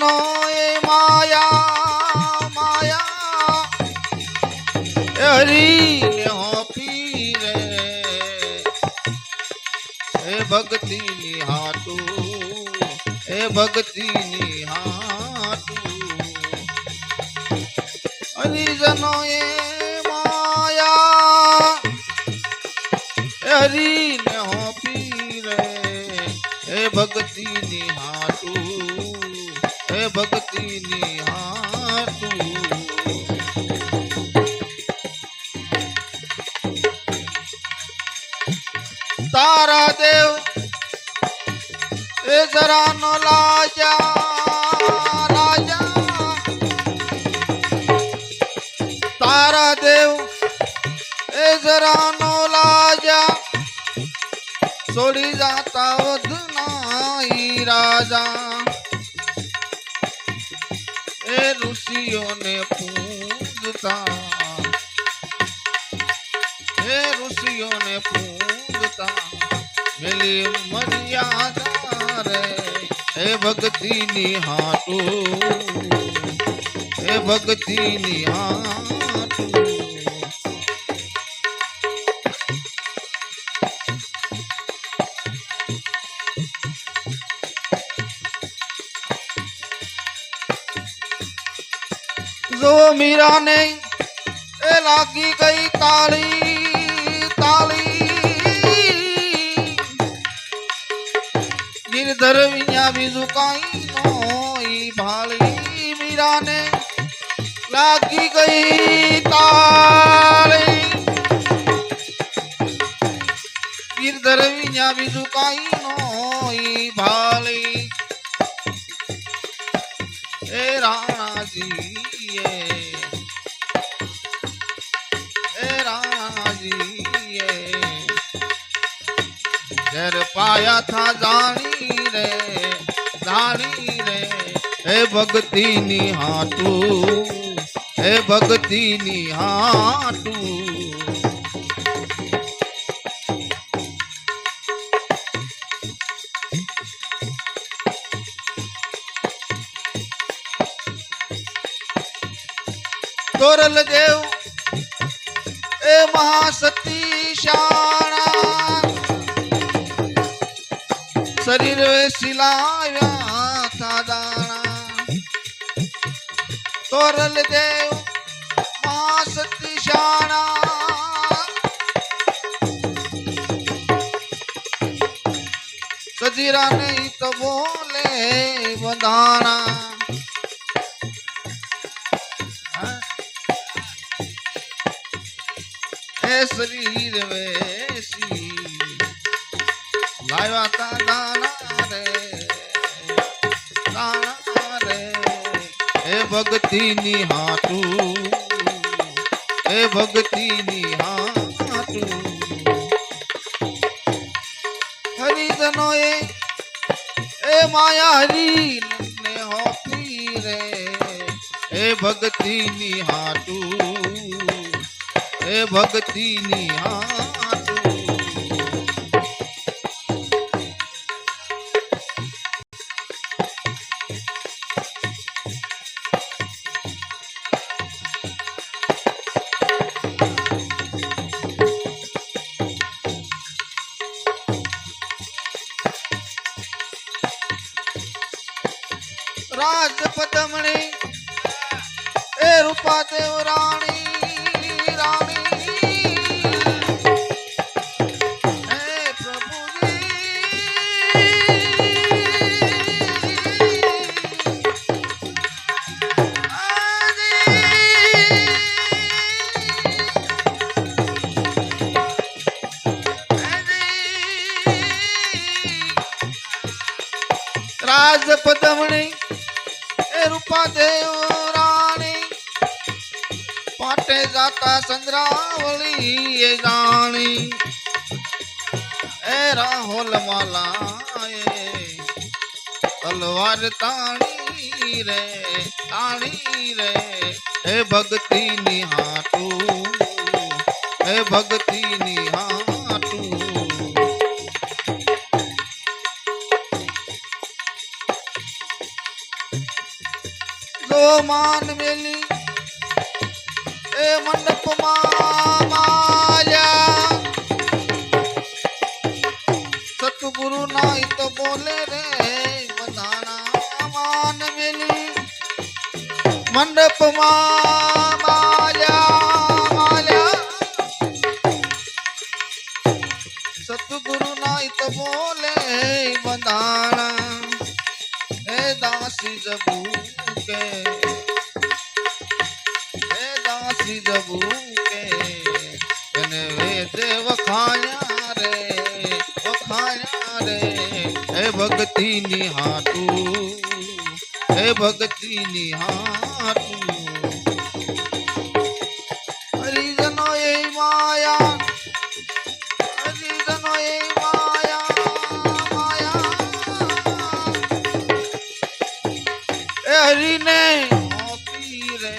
જનો એ માયા માયા એ હરી ને હોપી રે એ ભક્તિ ની હાટુ એ ભક્તિ ની હાટુ હરિજનો એ માયા એ હરી ને હોપી રે એ ભક્તિ ની હાટુ એ ભક્તિ ની હાટુ તારા દેવ એ જરા નો લાજા રાજા તારા દેવ એ જરા નો લાજા છોડી જાતા વધનાઈ રાજા એ ઋષિઓને પૂજતા એ ઋષિઓને પૂજતા મેલી મર્યાદા રે એ ભક્તિ ની હાટુ એ ભક્તિ ની હાટુ જો મીરા ને એ લાગી ગઈ તાળી તાળી નિર્ધર વિના બીજું કાઈ નોઈ ભાળી મીરા ને લાગી ગઈ તાળી નિર્ધર વિના બીજું કાઈ નોઈ ભાળી એ રાણાજી जर पाया था जानी रे हे भक्ति नी हाटू हे भक्ति नी हाटू तोरल देव ए महासती शाणा शरीर सिलाया था दाना तोरल देव महासती शाणा सजीरा नहीं तो बोले बंधाना शरीर वैसी लाया था दाना रे हे भक्ति नी हाटू हे भक्ति नी हाटू हरिजनो ए माया हरि ने होपी रे हे भक्ति नी हाटू हे भक्ति नी हाटू राजपदमणि ए रूपा देव रानी राजपदमणि ए रूपा देव रानी पाटे जाता चंद्रावली ये जानी ए राहुल माला तलवार ताणी रे हे भक्ति नी हाटू हे भक्ति नी हाटू માન મેલી એ મંડપમાં માયા સતગુરુ નાઈ તો બોલે રે બધાના માન મેલી મંડપમાં માયા સતગુરુ નાઈ તો બોલે બંધાણા હે દાસી જબુ કે હે દાસી જબુ કે એને વેદે વખાયા રે હે ભક્તિ ની હાટુ હે ભક્તિ ની હાટુ હરિજનો એ માયા હરિજનો એ માયા એ હરિને હોપી રે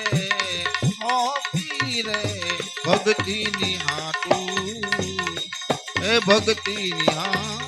ભક્તિ ની હાટુ એ ભક્તિ ની હાટુ